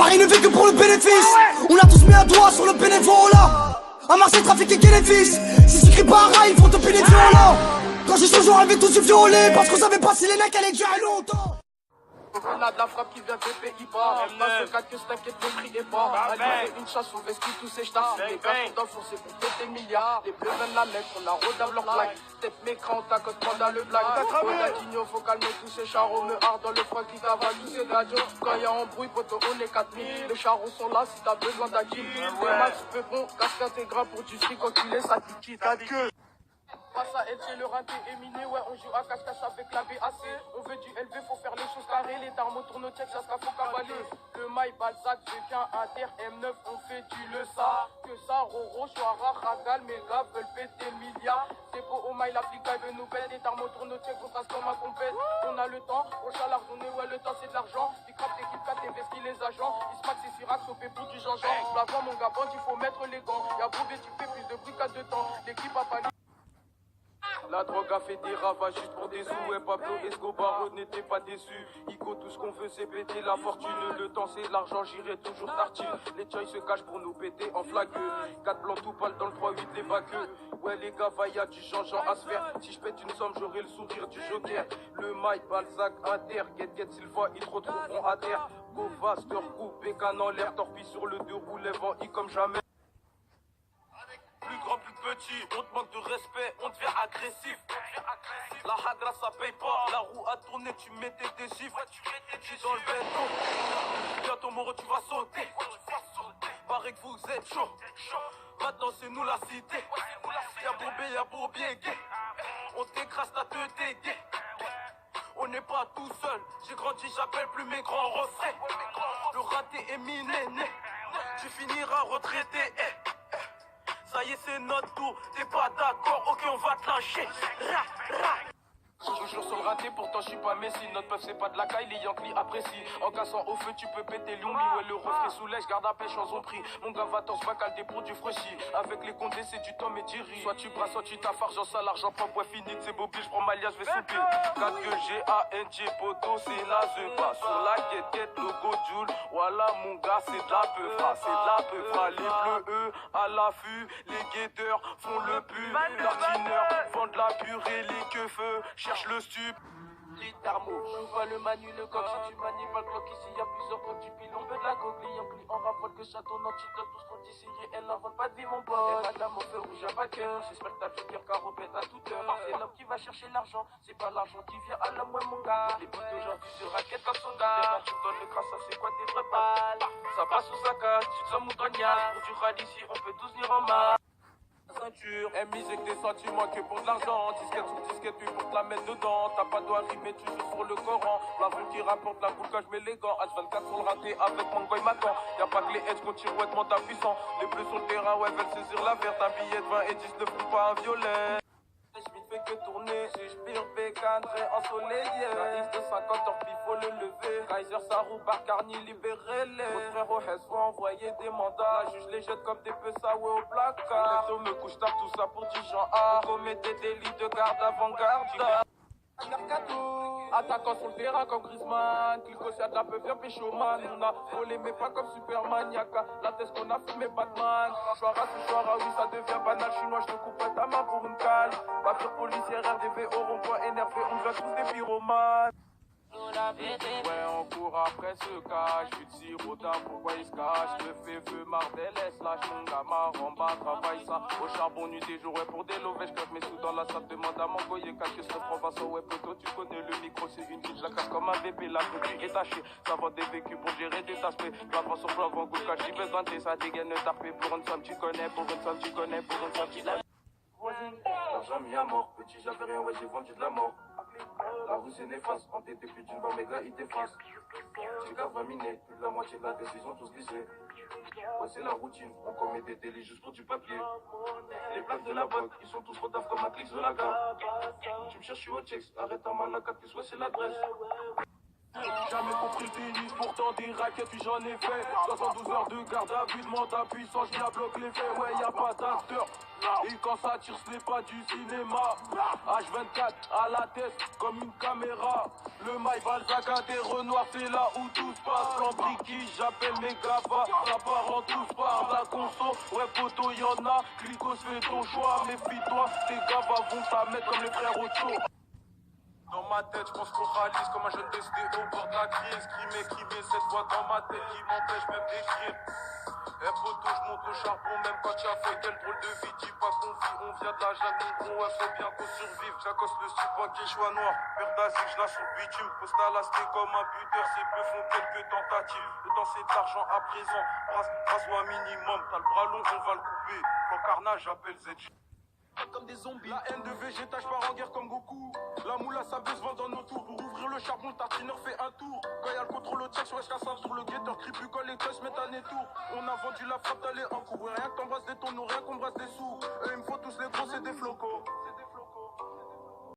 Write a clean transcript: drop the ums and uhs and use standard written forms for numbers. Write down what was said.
Paris ne vit que pour le bénéfice. On a tous mis un doigt sur le bénévolat. À Marseille, trafic et bénéfice. Si tu cries pas un rat, ils vont te payer violent. Quand j'ai chaud, j'aurais tous se violer. Parce qu'on savait pas si les mecs allaient durer longtemps. On a de la frappe qui vient des Pays-Bas. Passe 4 que t'inquiète, ne criez pas. Allumer une chasse au vestis, tous ces stars. Les gars sont enfoncés pour péter milliards. Les bleus viennent la mettre, on a rodave leur plaque. Tête mécran, t'accotes pendant le blague. Ronaldinho, faut calmer tous ces charros. Me hard dans le froid qui t'avale tous ces radios. Quand y'a embrouille, poteau, on est 4000. Les charros sont là si t'as besoin d'acquis. Les max peu bon, casque intégral pour du fric, enculé, ça qui t'as dit que. Face à LG, le rinté est miné, ouais, on joue à cache-cache avec la BAC. On veut du LV, faut faire les choses carrées. Les tarmes tournent au check, ça sera faut cavaler. Le mail, Balzac, V15, Inter, M9, on fait du le ça. Que ça, Roro, Chouara, Ragal, mes gars veulent péter le milliard. C'est beau au mail, l'application veut nous bête. Les tarmes tournent au check, on passe comme un compète. On a le temps, on chalard, on est, ouais, le temps c'est de l'argent. Big Rap, l'équipe 4, investi les agents. Ismax et Sirac, sauvé pour du Jean-Jean. L'avant, mon gars, il faut mettre les gants. Y'a Boubé, tu fais plus de bruit qu'à 2 temps. L'équipe a pas. La drogue a fait des ravages juste pour des sous. Et Pablo Escobar n'était pas déçu. Ico, tout ce qu'on veut c'est péter la fortune. Le temps c'est l'argent, j'irai toujours tartine. Les choy se cachent pour nous péter en flagueux. 4 blancs tout pâle dans le 3-8 les bagueux. Ouais les gars, y'a du Jean-Jean à se faire. Si je pète une somme, j'aurai le sourire du Joker. Le Maï, Balzac, Inter, Get Silva, ils te retrouveront à terre. Go faster, coupe, bécane en l'air, torpille sur le 2 roues, lèvant I comme jamais. Plus grand, plus petit, on te manque de respect, on devient agressif. La hagra ça paye pas, la roue a tourné, tu mettais des chiffres. Tu dans le béton, bientôt Moro tu vas sauter. Paraît que vous êtes chaud, maintenant c'est nous la cité. Y'a Bourbé, y'a Bourbier, gay. On t'écrase, t'as te dégué. On n'est pas tout seul, j'ai grandi, j'appelle plus mes grands refrains. Le raté est miné, tu finiras retraité. Ça y est, c'est notre tour, t'es pas d'accord, ok, on va te lâcher. Toujours sur le raté, pourtant je suis pas Messi. Notre peuple c'est pas de la caille, les Yankees apprécient. En cassant au feu, tu peux péter l'ombi. Ouais, le reflet soulège, garde à pêche en prix. Mon gars va t'en des pour du fraîchi. Avec les condés, c'est du temps, mais d'iri. Soit tu brasses, soit tu t'affares, j'en sale, l'argent propre, ouais, fini, c'est bobby, je prends ma lia, je vais souper. 4 que G-A-N-G, poto, c'est naze pas. Sur la guette, logo Joule. Voilà, mon gars, c'est de la peufra, c'est de la peufra. Les bleus, eux, à l'affût. Les guetteurs font le pu. L'artineur vendent la purée, les queufeux. Cherche le stup. Les thermos, je vois le manu, le coq. Si tu manies pas le bloc, ici y'a plusieurs blocs. Du pilon, peu de la goglie. En pli, on rapporte que château, antidote. Tous sont ici, elle n'invente pas de vie, mon pote. Et madame, au feu rouge, y'a pas cœur. J'espère que t'as fait cœur, car on pète à toute heure. C'est l'homme qui va chercher l'argent. C'est pas l'argent qui vient à l'homme, ouais, mon gars. Les buts d'aujourd'hui se raquettent comme son gars. Tu donnes le crasse, ça c'est quoi des vrais balles. Ça passe ou ça casse, tu te sens moutonnière. Pour du rallye ici, on peut tous venir en main. Ceinture, mise avec des sentiments que pour de l'argent. Disquette sur disquette, puis pour te la mettre dedans. T'as pas doigt rimer, tu joues sur le Coran. La rue qui rapporte la boule quand je mets les gants. H24 sur le raté avec mon goy m'attend. Y'a pas que les edge qu'on tire ou être monte à puissant. Les bleus sur le terrain, ouais, veulent saisir la verte. Un billet de 20 et 10 ne font pas un violet. Je vite fait que tourner, si je pire bécane, ensoleillé. La X de 50 heures, puis faut le lever. Kaiser, Sarou, Barcarni, libérez-les. Votre frère au Hess, faut envoyer des mandats. La juge les jette comme des peças, ouais, au placard. Le me couche tard, tout ça pour 10 gens. Ah, commet des délits de garde avant-garde. Attaquant sur le terrain comme Griezmann. Clico, c'est de la peu faire péchoman. On a volé, mais pas comme Superman. Y'a qu'à la tête qu'on a fumé Batman. Chouara, oui, ça devient banal. Chinois, je te coupe ta main pour une cale. Papier policière, RDV, au rond-point énervé. On devient tous des pyromanes. Ouais, on court après ce cas. Je suis de Sirotin, pourquoi il se cache? Le feu, Mardel, lâche mon gamin, Ramba, travaille ça. Au charbon, nuit et jour, ouais, pour des lovés, je mes sous dans la salle, demande à mon goyer, quelque chose prend Vincent, ouais, poteau, tu connais le micro, c'est une je la cache comme un bébé, la petite est tachée. Ça vend des vécus pour gérer des aspects. J'avant sur plan, goût, cache, j'ai besoin de ça dégaine, tarpé pour une somme, tu connais, pour une somme, tu connais, pour une somme, tu connais. L'argent mis à mort, petit j'avais rien, ouais j'ai vendu de la mort. La rue c'est néfaste, en tête depuis d'une barre, mes gars ils t'effacent. J'ai grave miné, plus de la moitié de la décision tous glissés. Ouais c'est la routine, on commet des délits juste pour du papier. Les plaques de la banque, ils sont tous retard comme un clic de la gare. Tu me cherches, je suis au checks, arrête ta main, la 4 plus ouais c'est l'adresse. Jamais compris le tennis, pourtant des raquettes, puis j'en ai fait 72 heures de garde à vue, de mandat puissant, je bloque les faits, ouais y'a pas d'acteur. Et quand ça tire, ce n'est pas du cinéma. H24 à la tête comme une caméra. Le mail Balzac à des Renoirs, c'est là où tout se passe. L'embriquis, j'appelle mes gavas, ça part en tous par la conso. Ouais poto y'en a, Clicos fais ton choix. Méfie-toi, tes gavas vont ta mettre comme les frères Ocho. Dans ma tête, je pense qu'on réalise comme un jeune desté au bord de la crise. Qui m'écrivait cette voix dans ma tête qui m'empêche même d'écrire. Eh poto, je monte au charbon même quand tu as fait quel drôle de vie. Dis pas qu'on vit, on vient de la jungle, mon gros, ouais, faut bien qu'on survive. J'accoste le slip en choix noir, peur d'asile, je lâche sur le bitume. Poste à l'asté comme un buteur, ces bleus font quelques tentatives. Le temps c'est de l'argent à présent, brasse-moi minimum. T'as le bras long, on va le couper. Quand carnage, j'appelle ZG. Comme des zombies, la haine de végétage part en guerre comme Goku. La moula ça baisse vend dans nos tours. Pour ouvrir le charbon, le tartineur fait un tour. Quand y'a le contrôle au check sur SK5 sur le guetteur, crie plus quand les tests mettent un étour. On a vendu la frappe d'aller en cours. Rien que t'embrasses des tonneaux, rien qu'on brasse des sous. Eux ils me font tous les gros, c'est des flocos.